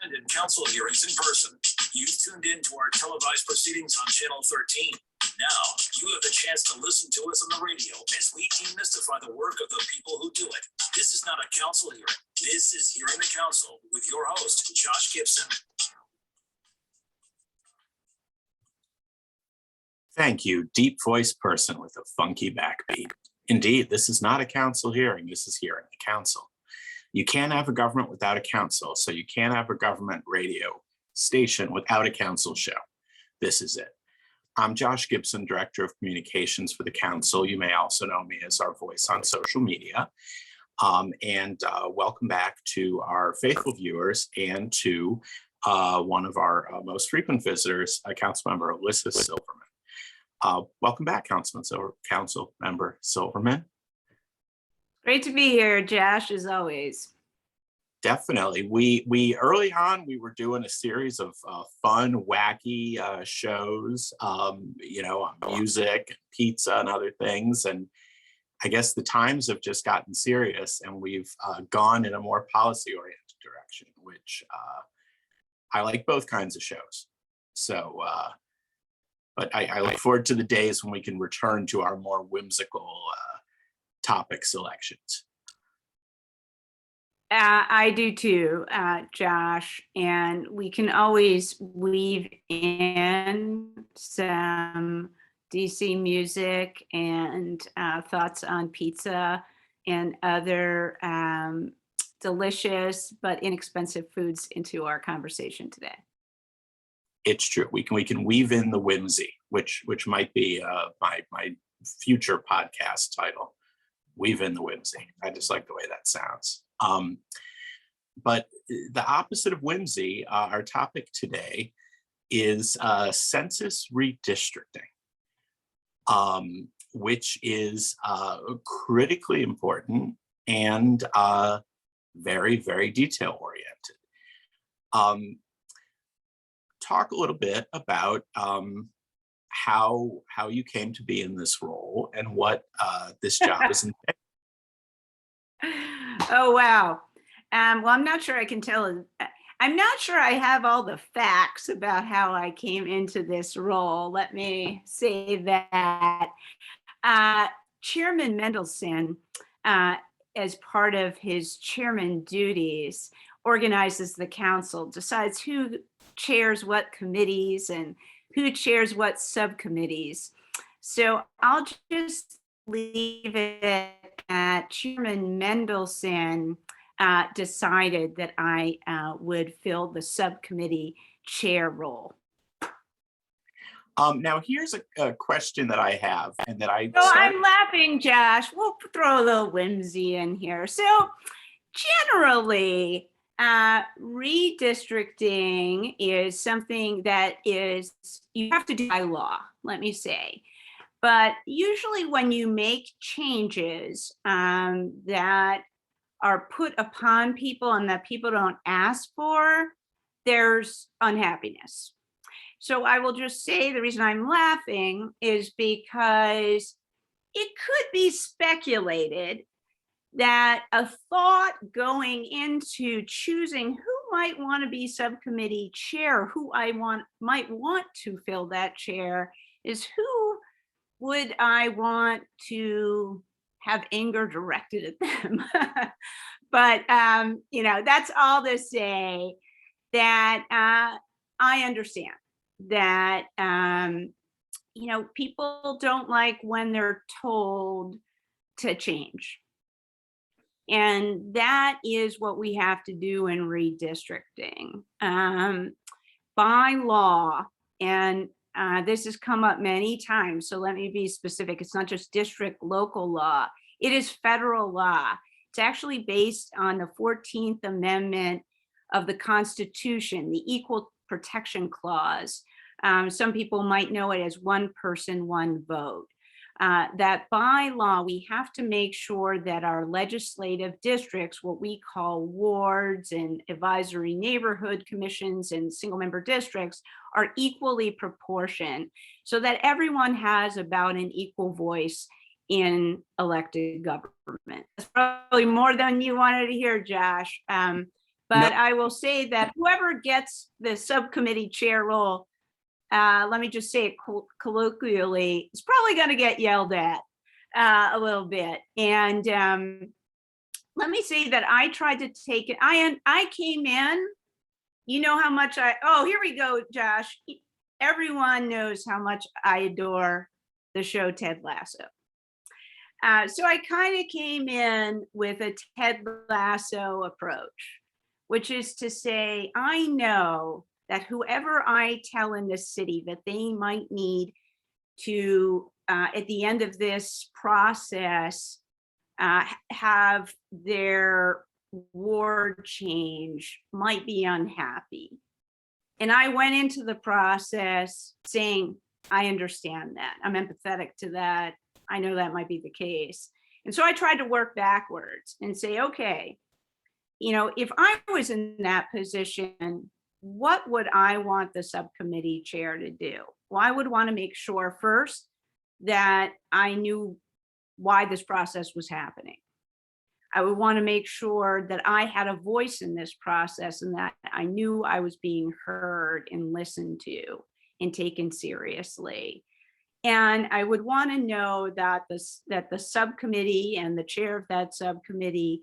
attended council hearings in person. You've tuned in to our televised proceedings on Channel 13. Now, you have the chance to listen to us on the radio as we demystify the work of the people who do it. This is not a council hearing. This is Hearing the Council with your host, Josh Gibson. Thank you, deep voice person with a funky backbeat. Indeed, this is not a council hearing, this is Hearing the Council. You can't have a government without a council, so you can't have a government radio station without a council show. This is it. I'm Josh Gibson, Director of Communications for the Council. You may also know me as our voice on social media. Welcome back to our faithful viewers and to one of our most frequent visitors, Councilmember Elissa Silverman. Welcome back, Councilmember Silverman. Great to be here, Josh, as always. Definitely. We early on, we were doing a series of fun, wacky shows, music, pizza, and other things. And I guess the times have just gotten serious, and we've gone in a more policy-oriented direction, which I like both kinds of shows. So, but I look forward to the days when we can return to our more whimsical topic selections. I do too, Josh, and we can always weave in some DC music and thoughts on pizza and other delicious but inexpensive foods into our conversation today. It's true. We can weave in the whimsy, which might be my future podcast title. Weave in the whimsy. I just like the way that sounds. But the opposite of whimsy, our topic today is census redistricting, which is critically important and very, very detail oriented. Talk a little bit about how you came to be in this role and what this job is entailed. Oh, wow. Well, I'm not sure I can tell. I'm not sure I have all the facts about how I came into this role. Let me say that. Chairman Mendelson, as part of his chairman duties, organizes the council, decides who chairs what committees and who chairs what subcommittees. So I'll just leave it at Chairman Mendelson decided that I would fill the subcommittee chair role. Now here's a question that I have, and that I'm laughing, Josh. We'll throw a little whimsy in here. So generally, redistricting is something that is, you have to do by law, let me say. But usually when you make changes that are put upon people and that people don't ask for, there's unhappiness. So I will just say the reason I'm laughing is because it could be speculated that a thought going into choosing who might want to be subcommittee chair, who might want to fill that chair, is who would I want to have anger directed at them. But that's all to say that I understand that people don't like when they're told to change. And that is what we have to do in redistricting. By law, and this has come up many times, so let me be specific. It's not just district local law, it is federal law. It's actually based on the 14th Amendment of the Constitution, the Equal Protection Clause. Some people might know it as one person, one vote. That by law, we have to make sure that our legislative districts, what we call wards and advisory neighborhood commissions and single member districts, are equally proportioned so that everyone has about an equal voice in elected government. That's probably more than you wanted to hear, Josh. But I will say that whoever gets the subcommittee chair role, let me just say it colloquially, is probably going to get yelled at a little bit. And let me say that I tried to take it. I came in, you know how much oh, here we go, Josh. Everyone knows how much I adore the show Ted Lasso. So I kind of came in with a Ted Lasso approach, which is to say, I know that whoever I tell in this city that they might need to, at the end of this process, have their ward change might be unhappy. And I went into the process saying, I understand that. I'm empathetic to that. I know that might be the case. And so I tried to work backwards and say, okay, if I was in that position, what would I want the subcommittee chair to do? Well, I would want to make sure first that I knew why this process was happening. I would want to make sure that I had a voice in this process and that I knew I was being heard and listened to and taken seriously. And I would want to know that the subcommittee and the chair of that subcommittee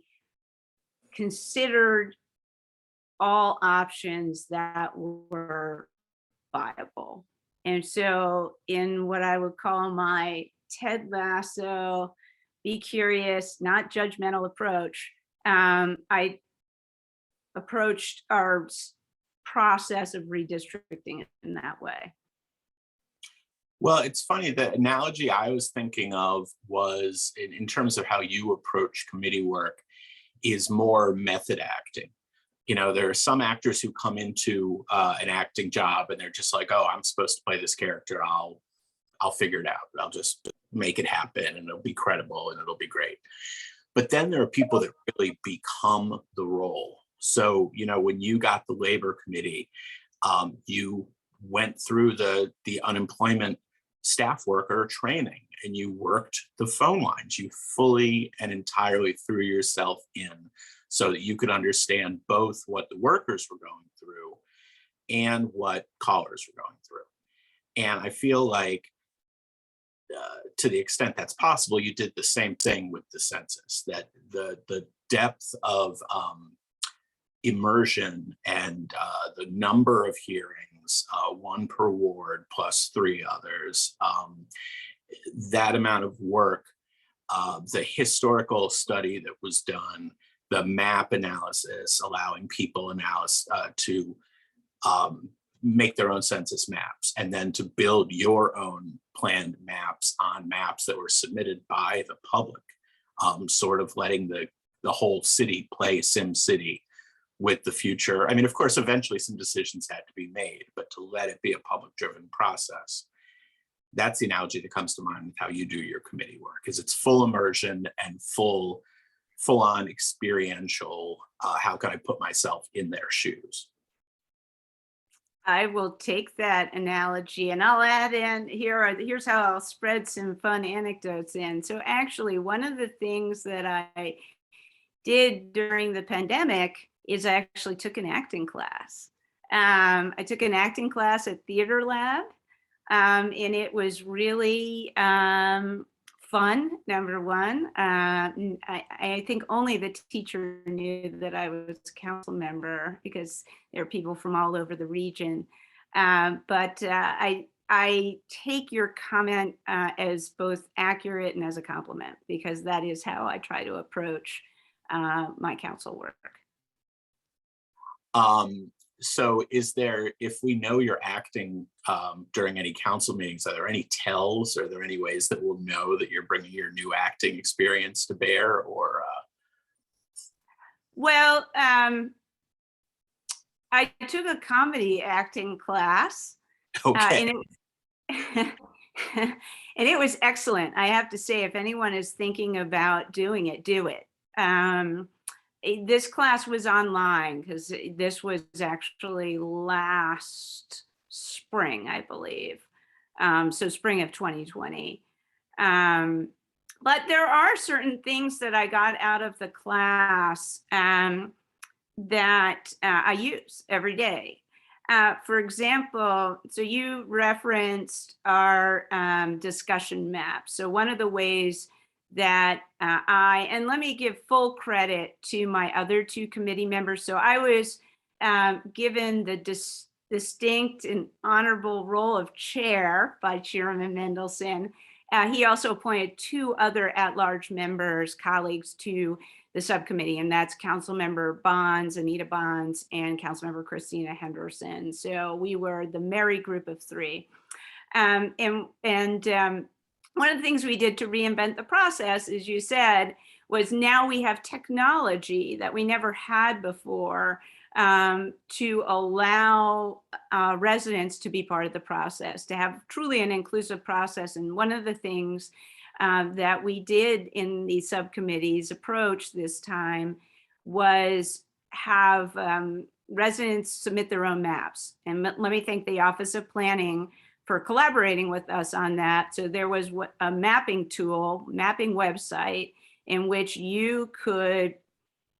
considered all options that were viable. And so in what I would call my Ted Lasso, be curious, not judgmental approach, I approached our process of redistricting in that way. Well, it's funny, the analogy I was thinking of was in terms of how you approach committee work is more method acting. There are some actors who come into an acting job and they're just like, oh, I'm supposed to play this character. I'll figure it out. I'll just make it happen and it'll be credible and it'll be great. But then there are people that really become the role. So, when you got the labor committee, you went through the unemployment staff worker training and you worked the phone lines. You fully and entirely threw yourself in so that you could understand both what the workers were going through and what callers were going through. And I feel like to the extent that's possible, you did the same thing with the census, that the depth of immersion and the number of hearings, one per ward plus 3 others, that amount of work, the historical study that was done, the map analysis, allowing people to make their own census maps, and then to build your own planned maps on maps that were submitted by the public, sort of letting the whole city play Sim City with the future. I mean, of course, eventually some decisions had to be made, but to let it be a public-driven process, that's the analogy that comes to mind with how you do your committee work, is it's full immersion and full-on experiential, how can I put myself in their shoes? I will take that analogy and I'll add in here's how I'll spread some fun anecdotes in. So actually, one of the things that I did during the pandemic is I actually took an acting class. I took an acting class at Theater Lab, and it was really fun, number one. I think only the teacher knew that I was a council member because there are people from all over the region. But I take your comment as both accurate and as a compliment, because that is how I try to approach my council work. So if we know you're acting during any council meetings, are there any tells? Are there any ways that we'll know that you're bringing your new acting experience to bear? Or Well, I took a comedy acting class. okay. And it was excellent. I have to say, if anyone is thinking about doing it, do it. This class was online because this was actually last spring, I believe. So spring of 2020. But there are certain things that I got out of the class that I use every day. For example, so you referenced our discussion map. So one of the ways that and let me give full credit to my other two committee members. So I was given the distinct and honorable role of chair by Chairman Mendelson. He also appointed two other at-large members, colleagues to the subcommittee, and that's Councilmember Bonds, Anita Bonds, and Councilmember Christina Henderson. So we were the merry group of three. One of the things we did to reinvent the process, as you said, was now we have technology that we never had before to allow residents to be part of the process, to have truly an inclusive process. And one of the things that we did in the subcommittee's approach this time was have residents submit their own maps. And let me thank the Office of Planning for collaborating with us on that. So there was a mapping tool, mapping website, in which you could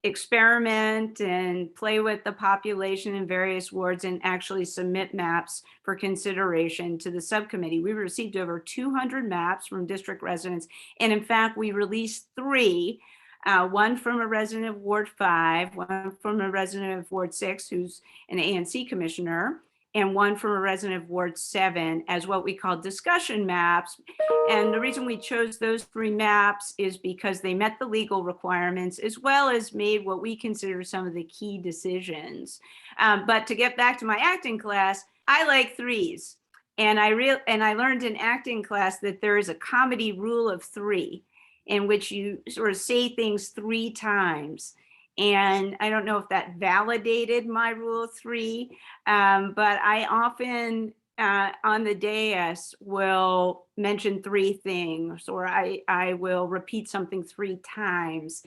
experiment and play with the population in various wards and actually submit maps for consideration to the subcommittee. We received over 200 maps from district residents. And in fact, we released three, one from a resident of Ward 5, one from a resident of Ward 6, who's an ANC commissioner, and one from a resident of Ward 7 as what we call discussion maps. And the reason we chose those three maps is because they met the legal requirements as well as made what we consider some of the key decisions. But to get back to my acting class, I like threes. And I learned in acting class that there is a comedy rule of three in which you sort of say things three times. And I don't know if that validated my rule of three, but I often on the dais will mention three things, or I will repeat something three times.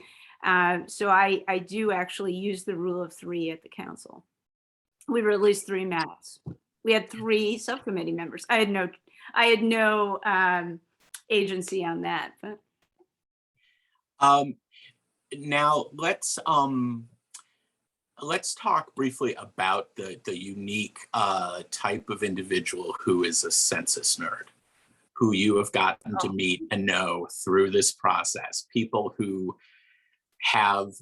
So I do actually use the rule of three at the council. We released three maps. We had three subcommittee members. I had no agency on that. But. Now let's talk briefly about the unique type of individual who is a census nerd, who you have gotten to meet and know through this process. People who have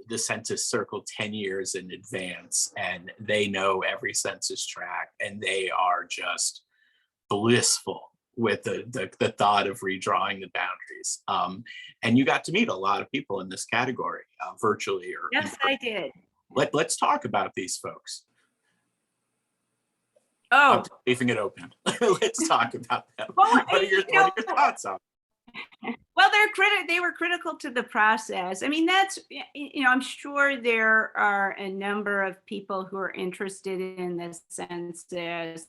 the census circled 10 years in advance, and they know every census tract, and they are just blissful with the thought of redrawing the boundaries. And you got to meet a lot of people in this category, virtually or. Yes, I did. Let's talk about these folks. Oh, I'm leaving it open. Let's talk about them. Well, what are your thoughts on? Well, they were critical to the process. I mean, that's, I'm sure there are a number of people who are interested in the census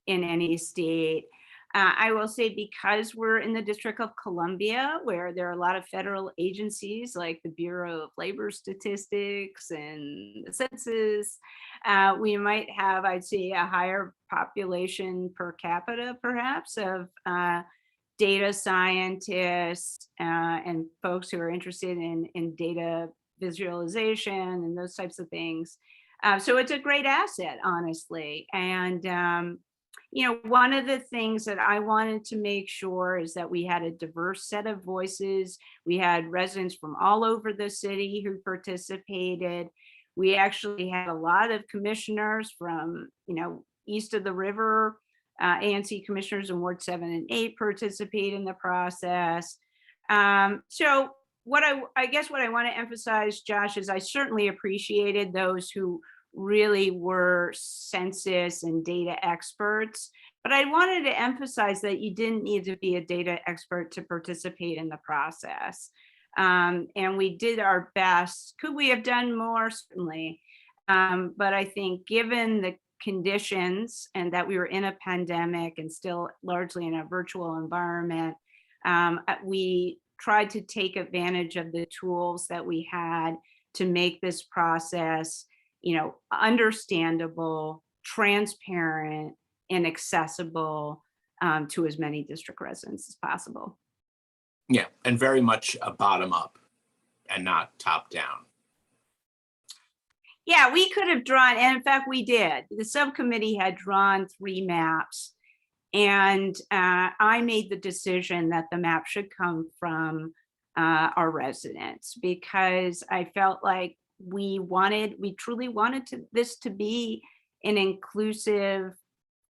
in any state. I will say, because we're in the District of Columbia, where there are a lot of federal agencies like the Bureau of Labor Statistics and the census, we might have, I'd say, a higher population per capita, perhaps, of data scientists and folks who are interested in data visualization and those types of things. So it's a great asset, honestly. And one of the things that I wanted to make sure is that we had a diverse set of voices. We had residents from all over the city who participated. We actually had a lot of commissioners from, east of the river, ANC commissioners in Ward 7 and 8 participate in the process. So what I guess what I want to emphasize, Josh, is I certainly appreciated those who really were census and data experts, but I wanted to emphasize that you didn't need to be a data expert to participate in the process. And we did our best. Could we have done more? Certainly. But I think given the conditions and that we were in a pandemic and still largely in a virtual environment, we tried to take advantage of the tools that we had to make this process understandable, transparent, and accessible to as many district residents as possible. Yeah, and very much a bottom up and not top down. Yeah, we could have drawn, and in fact, we did. The subcommittee had drawn 3 maps. And I made the decision that the map should come from our residents, because I felt like we truly wanted this to be an inclusive,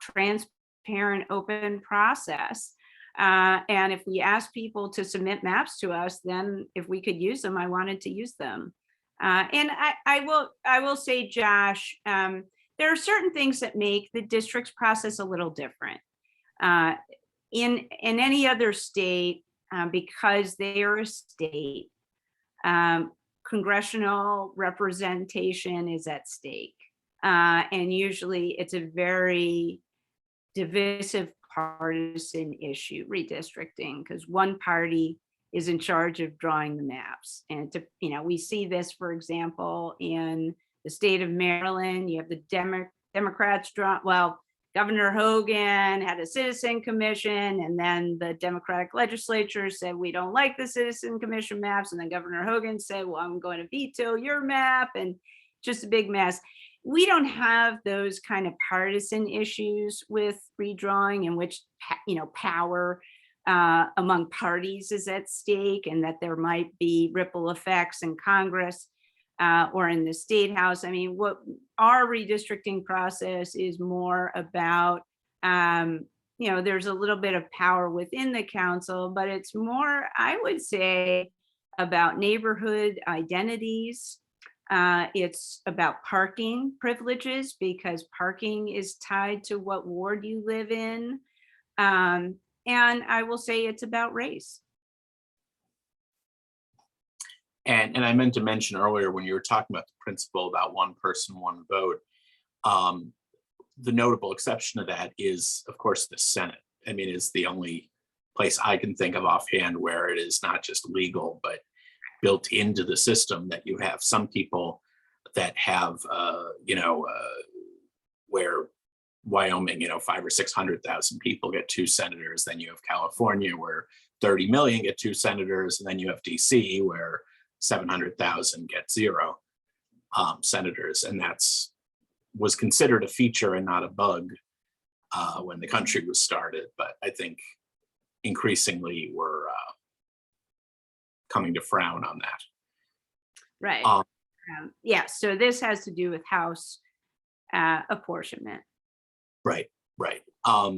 transparent, open process. And if we asked people to submit maps to us, then if we could use them, I wanted to use them. And I will say, Josh, there are certain things that make the district's process a little different. In any other state, because they are a state, congressional representation is at stake. And usually it's a very divisive partisan issue, redistricting, because one party is in charge of drawing the maps. And we see this, for example, in the state of Maryland. You have the Democrats draw, well, Governor Hogan had a citizen commission, and then the Democratic legislature said, we don't like the citizen commission maps. And then Governor Hogan said, well, I'm going to veto your map, and just a big mess. We don't have those kind of partisan issues with redrawing, in which, power among parties is at stake, and that there might be ripple effects in Congress or in the state house. I mean, what our redistricting process is more about, there's a little bit of power within the council, but it's more, I would say, about neighborhood identities. It's about parking privileges, because parking is tied to what ward you live in. And I will say it's about race. And I meant to mention earlier, when you were talking about the principle about one person, one vote, the notable exception to that is, of course, the Senate. I mean, it's the only place I can think of offhand where it is not just legal, but built into the system, that you have some people that have, where Wyoming, 500,000 or 600,000 people get 2 senators. Then you have California, where 30 million get 2 senators. And then you have DC, where 700,000 get 0 senators. And was considered a feature and not a bug when the country was started. But I think increasingly we're coming to frown on that. Right. Yeah, so this has to do with House apportionment. Right. For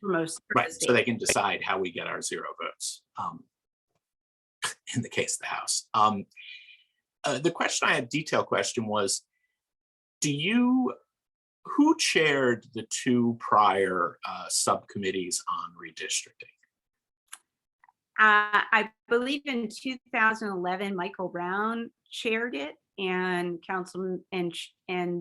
most right. So they can decide how we get our 0 votes in the case of the House. The question I had, detailed question, was, who chaired the 2 prior subcommittees on redistricting? I believe in 2011, Michael Brown chaired it, and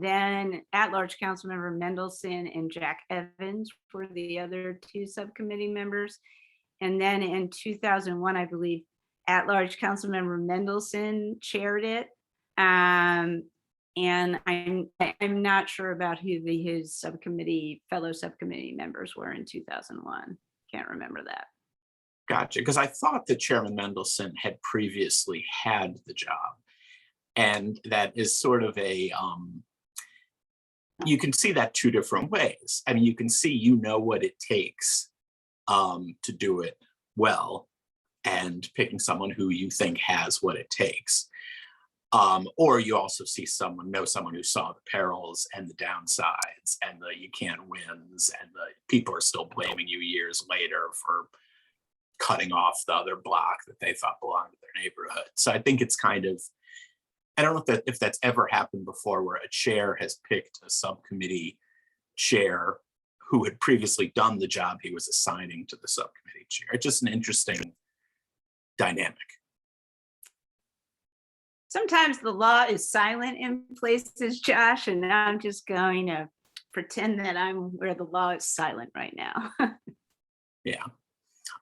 then At-Large Councilmember Mendelson and Jack Evans were the other 2 subcommittee members. And then in 2001, I believe At-Large Councilmember Mendelson chaired it. And I'm not sure about who his fellow subcommittee members were in 2001. Can't remember that. Gotcha, because I thought that Chairman Mendelson had previously had the job. And that is sort of a, you can see that 2 different ways. I mean, you can see, what it takes to do it well, and picking someone who you think has what it takes. Or you also see someone who saw the perils and the downsides and the you can't wins, and the people are still blaming you years later for cutting off the other block that they thought belonged to their neighborhood. So I think it's kind of, I don't know if that's ever happened before, where a chair has picked a subcommittee chair who had previously done the job he was assigning to the subcommittee chair. It's just an interesting dynamic. Sometimes the law is silent in places, Josh, and I'm just going to pretend that I'm where the law is silent right now. Yeah.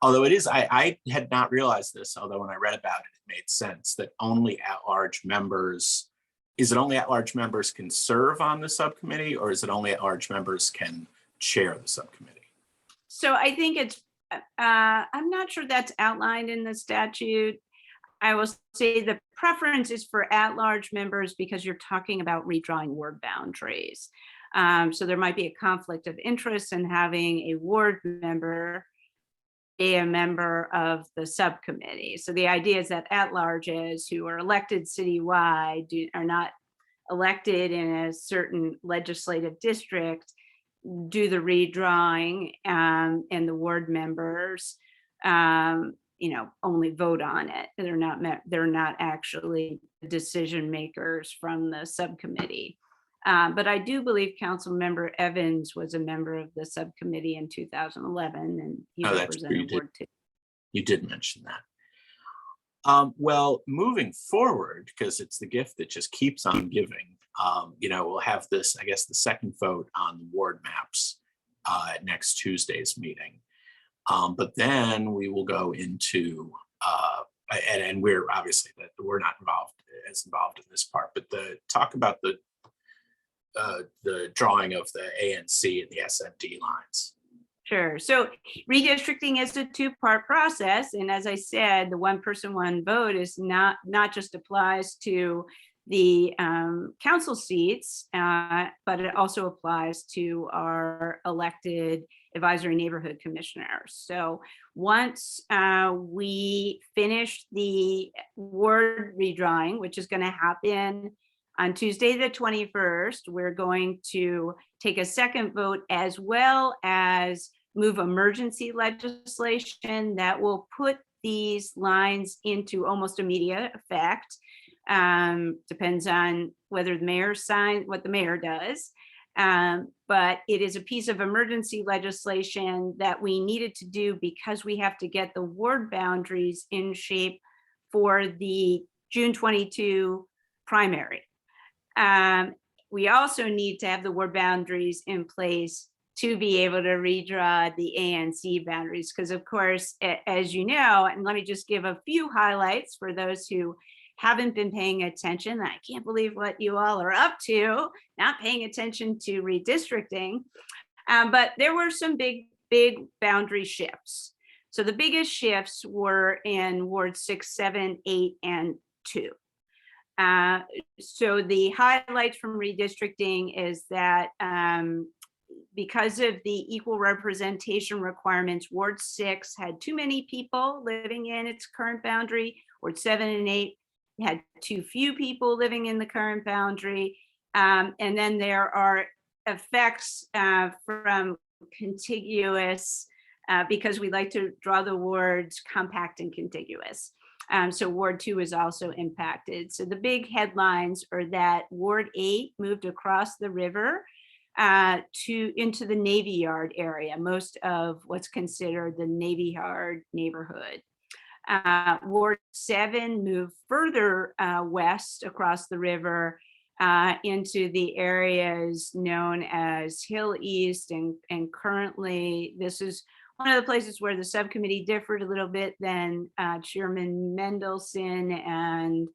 Although it is, I had not realized this, although when I read about it, it made sense that only at-large members, is it only at-large members can serve on the subcommittee, or is it only at-large members can chair the subcommittee? So I think it's, I'm not sure that's outlined in the statute. I will say the preference is for at-large members because you're talking about redrawing ward boundaries. So there might be a conflict of interest in having a ward member be a member of the subcommittee. So the idea is that at-larges who are elected citywide are not elected in a certain legislative district, do the redrawing, and the ward members only vote on it. They're not actually decision makers from the subcommittee. But I do believe Councilmember Evans was a member of the subcommittee in 2011, and he Oh, that's true. represented Ward 2. You did mention that. Well, moving forward, because it's the gift that just keeps on giving, we'll have this, I guess, the second vote on the ward maps at next Tuesday's meeting. But then we will go into, and we're obviously that we're not involved in this part, but talk about the drawing of the ANC and the SMD lines. Sure. So redistricting is a two-part process. And as I said, the one person, one vote is not just applies to the council seats, but it also applies to our elected advisory neighborhood commissioners. So once we finish the ward redrawing, which is going to happen on Tuesday, the 21st, we're going to take a second vote as well as move emergency legislation that will put these lines into almost immediate effect. Depends on whether the mayor signs, what the mayor does. But it is a piece of emergency legislation that we needed to do because we have to get the ward boundaries in shape for the June 22 primary. We also need to have the ward boundaries in place to be able to redraw the ANC boundaries. Because of course, as you know, and let me just give a few highlights for those who haven't been paying attention. I can't believe what you all are up to, not paying attention to redistricting. But there were some big boundary shifts. So the biggest shifts were in Ward 6, 7, 8, and 2. So the highlights from redistricting is that because of the equal representation requirements, Ward 6 had too many people living in its current boundary. Ward 7 and 8 had too few people living in the current boundary. And then there are effects from contiguous, because we like to draw the wards compact and contiguous. So Ward 2 is also impacted. So the big headlines are that Ward 8 moved across the river into the Navy Yard area, most of what's considered the Navy Yard neighborhood. Ward 7 moved further west across the river into the areas known as Hill East, and currently this is one of the places where the subcommittee differed a little bit than Chairman Mendelson and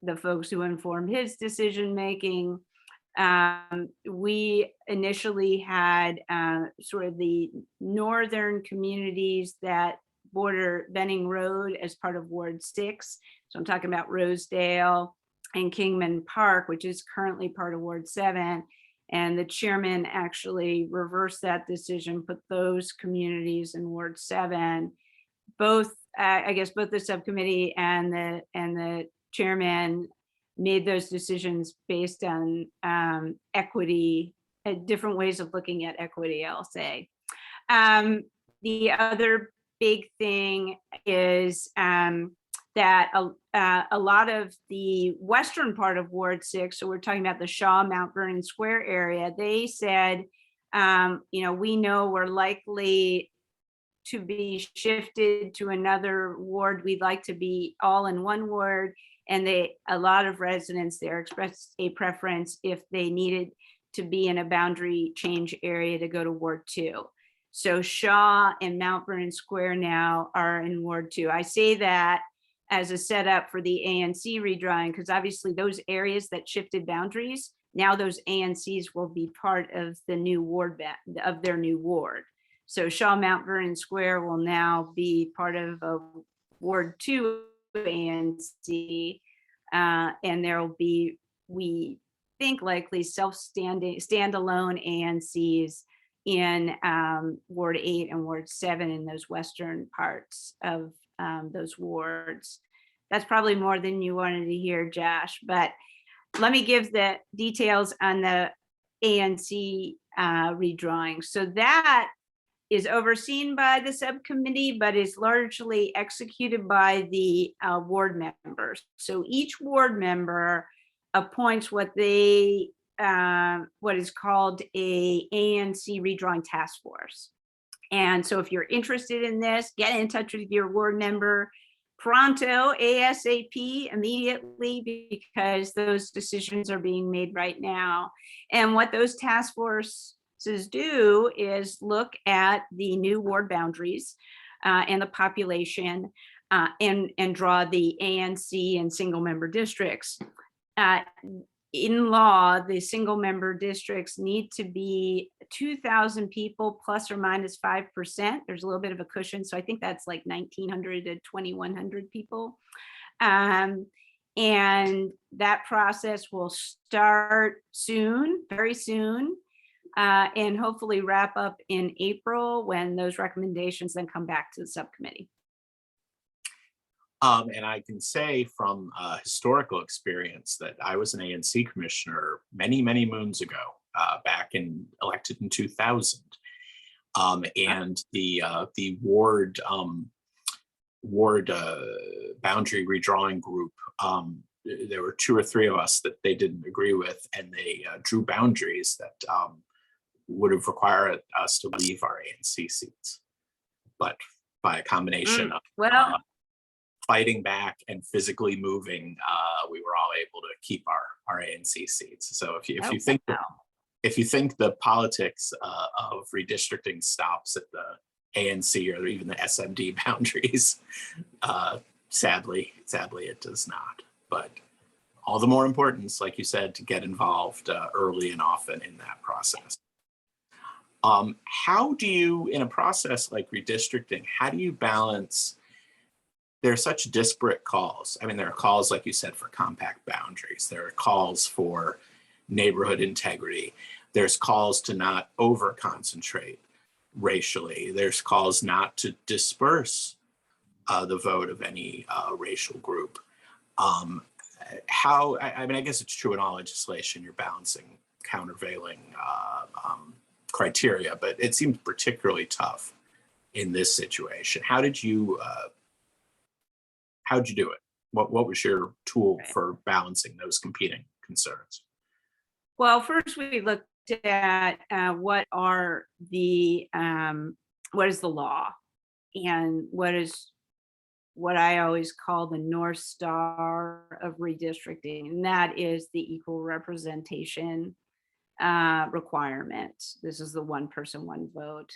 the folks who informed his decision making. We initially had sort of the northern communities that border Benning Road as part of Ward 6. So I'm talking about Rosedale and Kingman Park, which is currently part of Ward 7. And the chairman actually reversed that decision, put those communities in Ward 7. Both, I guess, both the subcommittee and the chairman made those decisions based on equity, different ways of looking at equity, I'll say. The other big thing is that a lot of the western part of Ward 6, so we're talking about the Shaw, Mount Vernon Square area, they said, we know we're likely to be shifted to another ward. We'd like to be all in one ward. And a lot of residents there expressed a preference if they needed to be in a boundary change area to go to Ward 2. So Shaw and Mount Vernon Square now are in Ward 2. I say that as a setup for the ANC redrawing, because obviously those areas that shifted boundaries, now those ANCs will be part of the new ward, of their new ward. So Shaw, Mount Vernon Square will now be part of Ward 2 ANC, and there will be, we think, likely standalone ANCs in Ward 8 and Ward 7 in those western parts of those wards. That's probably more than you wanted to hear, Josh, but let me give the details on the ANC redrawing. So that is overseen by the subcommittee, but is largely executed by the ward members. So each ward member appoints what is called a ANC redrawing task force. And so if you're interested in this, get in touch with your ward member pronto, ASAP, immediately, because those decisions are being made right now. And what those task forces do is look at the new ward boundaries and the population and draw the ANC and single member districts. In law, the single member districts need to be 2,000 people plus or minus 5%. There's a little bit of a cushion. So I think that's like 1,900 to 2,100 people. And that process will start soon, very soon, and hopefully wrap up in April, when those recommendations then come back to the subcommittee. And I can say from historical experience that I was an ANC commissioner many, many moons ago, elected in 2000. And the ward boundary redrawing group, there were 2 or 3 of us that they didn't agree with, and they drew boundaries that would have required us to leave our ANC seats. But by a combination of fighting back and physically moving, we were all able to keep our ANC seats. So if you think the politics of redistricting stops at the ANC or even the SMD boundaries, sadly it does not. But all the more importance, like you said, to get involved early and often in that process. How do you, in a process like redistricting, how do you balance? There are such disparate calls. I mean, there are calls, like you said, for compact boundaries. There are calls for neighborhood integrity. There's calls to not over-concentrate racially. There's calls not to disperse the vote of any racial group. I mean, I guess it's true in all legislation, you're balancing countervailing criteria, but it seems particularly tough in this situation. How did you do it? What was your tool for balancing those competing concerns? Well, first we looked at what is the law, and what I always call the North Star of redistricting, and that is the equal representation requirement. This is the one person, one vote.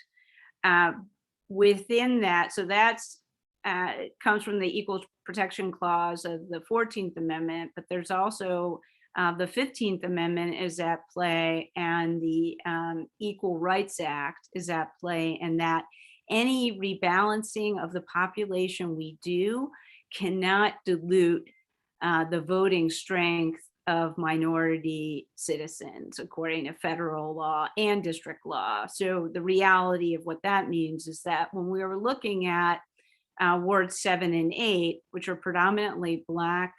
Within that, so that's it comes from the Equal Protection Clause of the 14th Amendment, but there's also the 15th Amendment is at play, and the Equal Rights Act is at play, and that any rebalancing of the population we do cannot dilute the voting strength of minority citizens, according to federal law and district law. So the reality of what that means is that when we were looking at wards 7 and 8, which are predominantly Black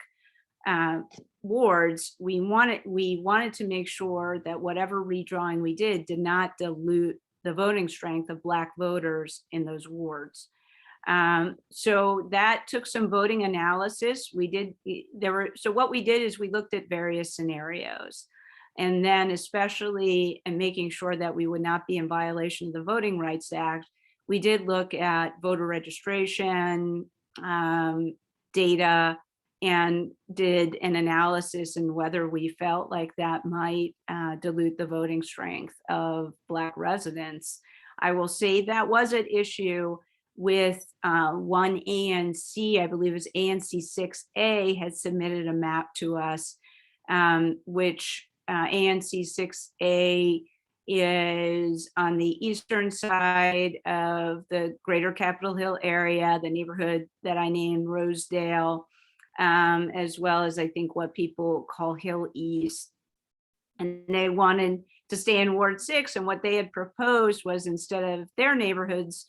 wards, we wanted to make sure that whatever redrawing we did not dilute the voting strength of Black voters in those wards. So that took some voting analysis. So what we did is we looked at various scenarios, and then especially in making sure that we would not be in violation of the Voting Rights Act, we did look at voter registration data and did an analysis in whether we felt like that might dilute the voting strength of Black residents. I will say that was at issue with one ANC, I believe it was ANC 6A, had submitted a map to us, which ANC 6A is on the eastern side of the greater Capitol Hill area, the neighborhood that I named Rosedale, as well as I think what people call Hill East. And they wanted to stay in Ward 6. And what they had proposed was, instead of their neighborhoods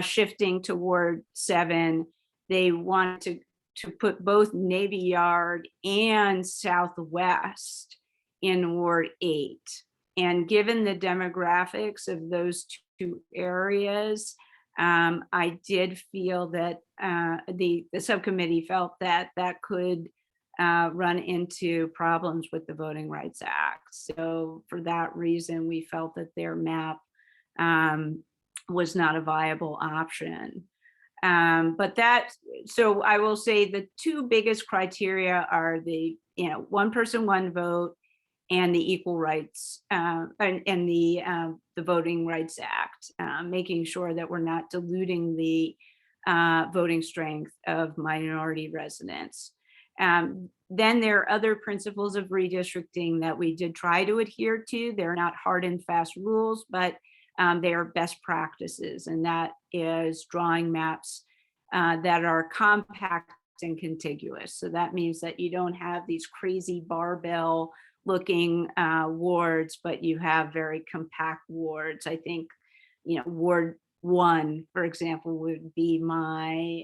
shifting to Ward 7, they wanted to put both Navy Yard and Southwest in Ward 8. And given the demographics of those two areas, I did feel that the subcommittee felt that that could run into problems with the Voting Rights Act. So for that reason, we felt that their map was not a viable option. So I will say the two biggest criteria are the, one person, one vote, and the equal rights and the Voting Rights Act, making sure that we're not diluting the voting strength of minority residents. Then there are other principles of redistricting that we did try to adhere to. They're not hard and fast rules, but they are best practices, and that is drawing maps that are compact and contiguous. So that means that you don't have these crazy barbell looking wards, but you have very compact wards. I think, Ward 1, for example, would be my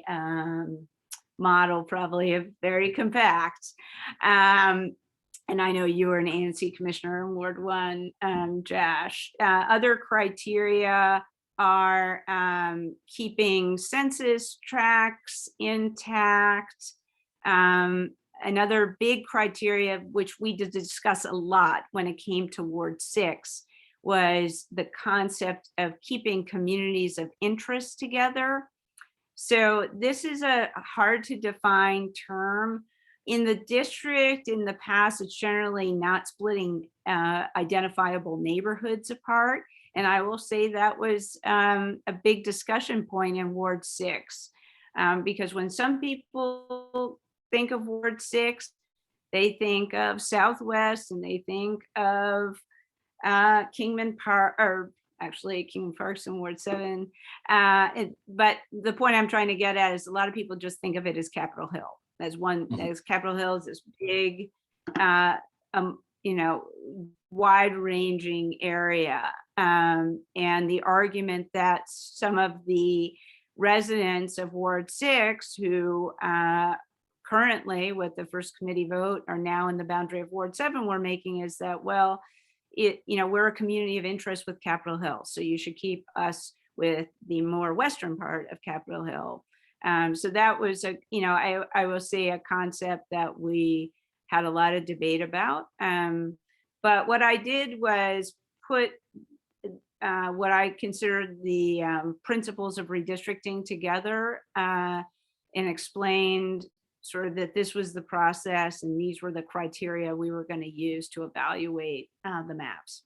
model, probably of very compact. And I know you were an ANC commissioner in Ward 1, Josh. Other criteria are keeping census tracts intact. Another big criteria, which we did discuss a lot when it came to Ward 6, was the concept of keeping communities of interest together. So this is a hard to define term. In the district, in the past, it's generally not splitting identifiable neighborhoods apart. And I will say that was a big discussion point in Ward 6, because when some people think of Ward 6, they think of Southwest, and they think of Kingman Park, or actually Kingman Park's in Ward 7. But the point I'm trying to get at is a lot of people just think of it as Capitol Hill. As Capitol Hill is this big, wide-ranging area. And the argument that some of the residents of Ward 6 who currently, with the first committee vote, are now in the boundary of Ward 7 we're making is that, well, we're a community of interest with Capitol Hill, so you should keep us with the more western part of Capitol Hill. So that was I will say a concept that we had a lot of debate about. But what I did was put what I considered the principles of redistricting together and explained sort of that this was the process and these were the criteria we were going to use to evaluate the maps.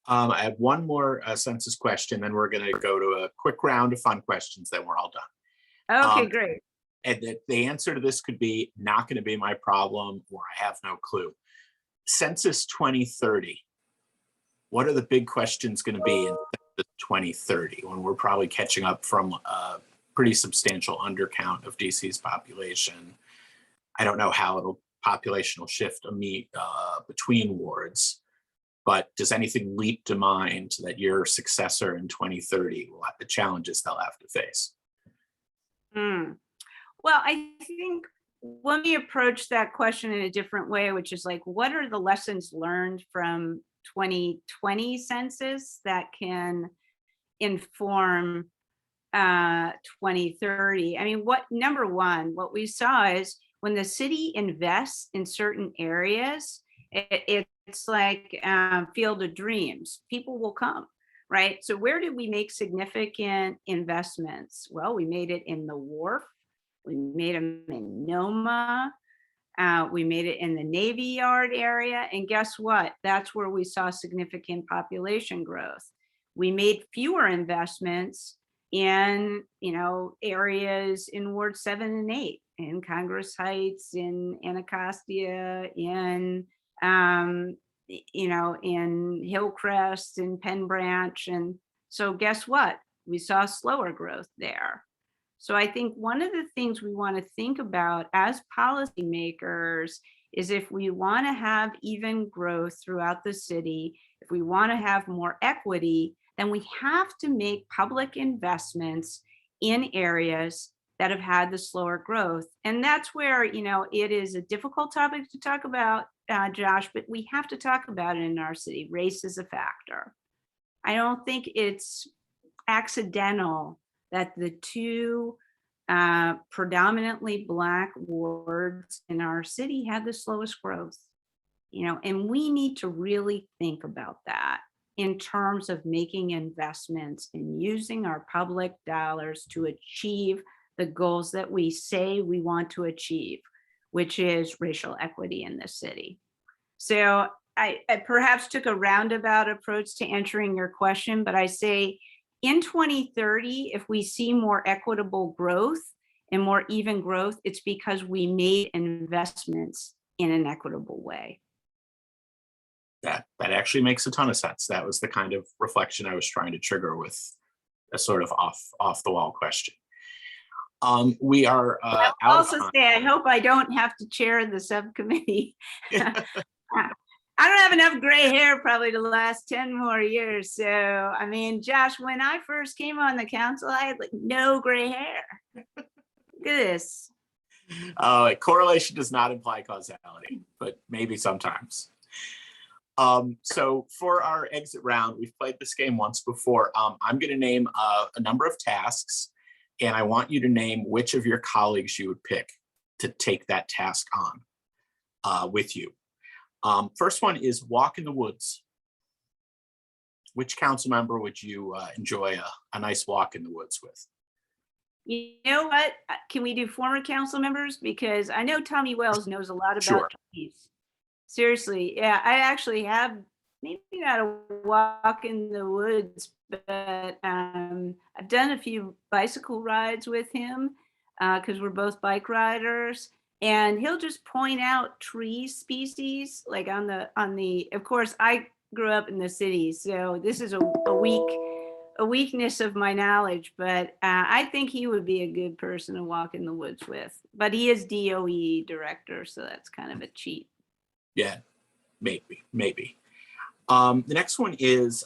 I have one more census question, then we're going to go to a quick round of fun questions, then we're all done. Okay, great. And the answer to this could be not going to be my problem, or I have no clue. Census 2030. What are the big questions going to be in Census 2030 when we're probably catching up from a pretty substantial undercount of DC's population? I don't know how population will shift between wards, but does anything leap to mind that your successor in 2030 will have the challenges they'll have to face? Well, I think let me approach that question in a different way, which is like, what are the lessons learned from 2020 census that can inform 2030? I mean, number one, what we saw is when the city invests in certain areas, it's like Field of Dreams. People will come, right? So where did we make significant investments? Well, we made it in the Wharf. We made them in Noma. We made it in the Navy Yard area. And guess what? That's where we saw significant population growth. We made fewer investments in, areas in Ward 7 and 8, in Congress Heights, in Anacostia, in Hillcrest, in Penn Branch. And so guess what? We saw slower growth there. So I think one of the things we want to think about as policymakers is if we want to have even growth throughout the city, if we want to have more equity, then we have to make public investments in areas that have had the slower growth. And that's where, it is a difficult topic to talk about, Josh, but we have to talk about it in our city. Race is a factor. I don't think it's accidental that the two predominantly Black wards in our city had the slowest growth, and we need to really think about that in terms of making investments and using our public dollars to achieve the goals that we say we want to achieve, which is racial equity in this city. So I perhaps took a roundabout approach to answering your question, but I say in 2030, if we see more equitable growth and more even growth, it's because we made investments in an equitable way. That actually makes a ton of sense. That was the kind of reflection I was trying to trigger with a sort of off the wall question. We are I'll also say, I hope I don't have to chair the subcommittee. I don't have enough gray hair probably to last 10 more years. So, I mean, Josh, when I first came on the council, I had like no gray hair. Look at this. Correlation does not imply causality, but maybe sometimes. So for our exit round, we've played this game once before. I'm going to name a number of tasks, and I want you to name which of your colleagues you would pick to take that task on with you. First one is walk in the woods. Which council member would you enjoy a nice walk in the woods with? You know what? Can we do former council members? Because I know Tommy Wells knows a lot about Sure. trees. Seriously, yeah, I actually have maybe not a walk in the woods, but I've done a few bicycle rides with him because we're both bike riders, and he'll just point out tree species like on the. Of course, I grew up in the city, so this is a weakness of my knowledge, but I think he would be a good person to walk in the woods with. But he is DOE director, so that's kind of a cheat. Yeah, maybe. The next one is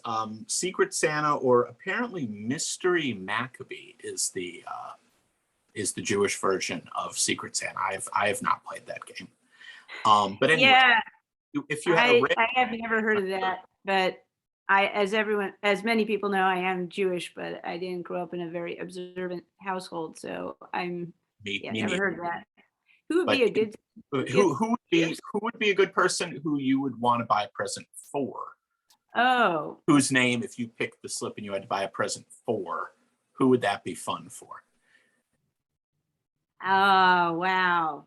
Secret Santa, or apparently Mystery Maccabee is the Jewish version of Secret Santa. I have not played that game. But anyway, yeah, if you had I have never heard of that, but as many people know, I am Jewish, but I didn't grow up in a very observant household, so I'm never heard of that. Who would be a good? Who would be a good person who you would want to buy a present for? Oh, Whose name, if you picked the slip and you had to buy a present for, who would that be fun for? oh, wow.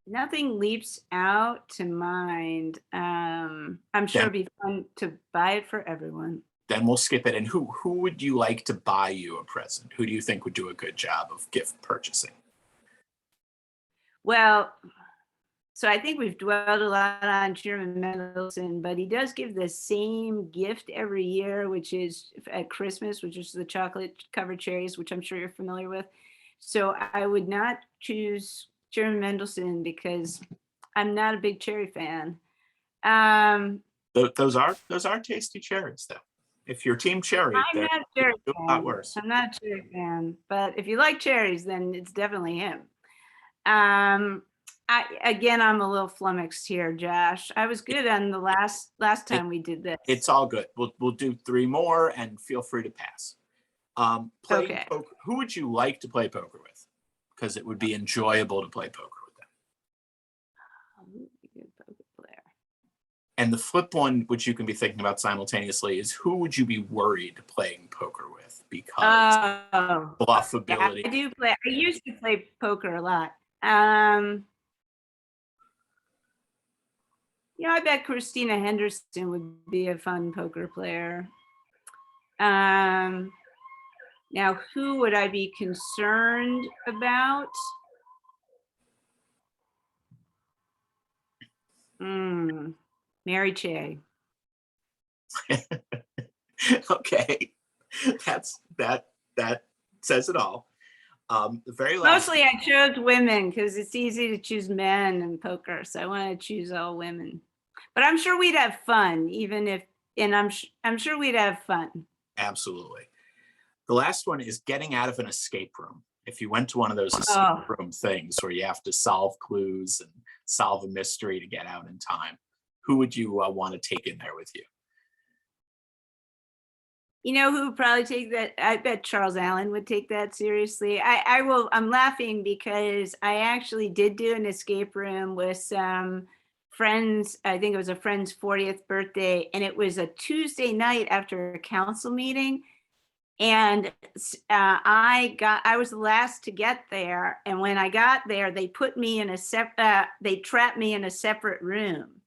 Nothing leaps out to mind. I'm sure it'd be fun to buy it for everyone. Then we'll skip it. And who would you like to buy you a present? Who do you think would do a good job of gift purchasing? Well, so I think we've dwelled a lot on Chairman Mendelson, but he does give the same gift every year, which is at Christmas, which is the chocolate covered cherries, which I'm sure you're familiar with. So I would not choose Chairman Mendelson because I'm not a big cherry fan. Those are tasty cherries, though. If you're team cherry, I'm not a cherry a fan. lot worse. I'm not a cherry fan, but if you like cherries, then it's definitely him. I'm a little flummoxed here, Josh. I was good on the last time we did this. It's all good. We'll do 3 more, and feel free to pass. Okay. Poker. Who would you like to play poker with? Because it would be enjoyable to play poker with them. Good poker player. And the flip one, which you can be thinking about simultaneously, is who would you be worried playing poker with? Because bluffability. Yeah, I used to play poker a lot. I bet Christina Henderson would be a fun poker player. Now, who would I be concerned about? Mary Chey. Okay, that says it all. The very last, Mostly I chose women because it's easy to choose men in poker. So I want to choose all women. But I'm sure we'd have fun, even if, and I'm sure we'd have fun. absolutely. The last one is getting out of an escape room. If you went to one of those escape Oh. room things where you have to solve clues and solve a mystery to get out in time, who would you want to take in there with you? You know who would probably take that? I bet Charles Allen would take that seriously. I will. I'm laughing because I actually did do an escape room with some friends. I think it was a friend's 40th birthday, and it was a Tuesday night after a council meeting. And I was the last to get there. And when I got there, they put me in they trapped me in a separate room.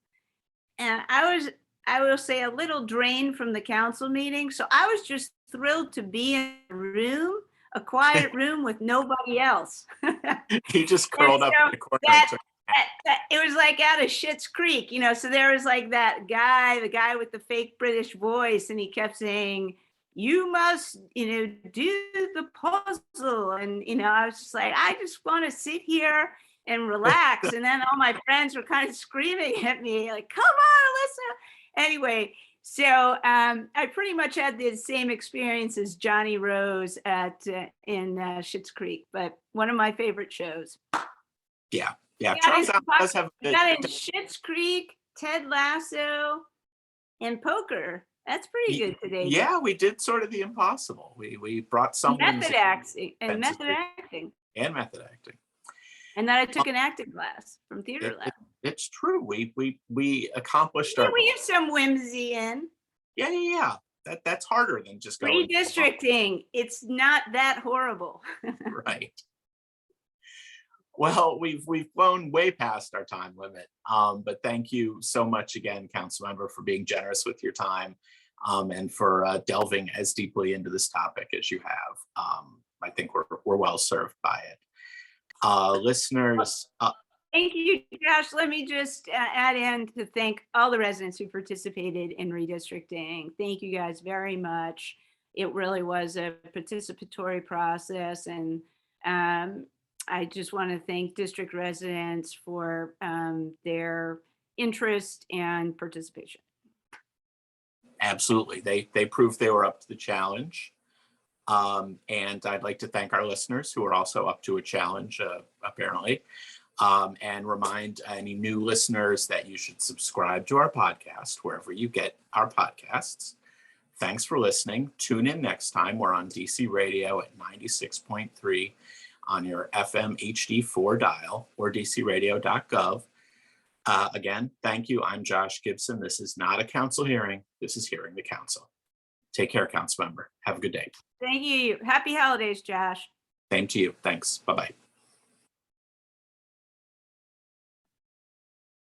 And I will say, a little drained from the council meeting. So I was just thrilled to be in a room, a quiet room with nobody else. You just curled up in the corner. It was like out of Schitt's Creek, you know. So there was like that guy, the guy with the fake British voice, and he kept saying, "You must, you know, do the puzzle." And, you know, I was just like, I just want to sit here and relax. And then all my friends were kind of screaming at me, like, "Come on, Elissa." Anyway, so I pretty much had the same experience as Johnny Rose in Schitt's Creek, but one of my favorite shows. Yeah. Charles Allen does have we got in Schitt's Creek, Ted Lasso, and poker. That's pretty good today. Yeah, we did sort of the impossible. We brought some method acting and Census method acting. and method acting. And then I took an acting class from Theater Lab. It's true. We accomplished Yeah, our. we have some whimsy in. Yeah. That's harder than just going. Redistricting. It's not that horrible. Right. Well, we've flown way past our time limit. But thank you so much again, Councilmember, for being generous with your time and for delving as deeply into this topic as you have. I think we're well served by it. Listeners. Thank you, Josh. Let me just add in to thank all the residents who participated in redistricting. Thank you guys very much. It really was a participatory process, and I just want to thank district residents for their interest and participation. Absolutely. They proved they were up to the challenge. And I'd like to thank our listeners who are also up to a challenge, apparently, and remind any new listeners that you should subscribe to our podcast wherever you get our podcasts. Thanks for listening. Tune in next time. We're on DC Radio at 96.3 on your FM HD4 dial or dcradio.gov. Again, thank you. I'm Josh Gibson. This is not a council hearing. This is Hearing the Council. Take care, Councilmember. Have a good day. Thank you. Happy holidays, Josh. Same to you. Thanks. Bye-bye.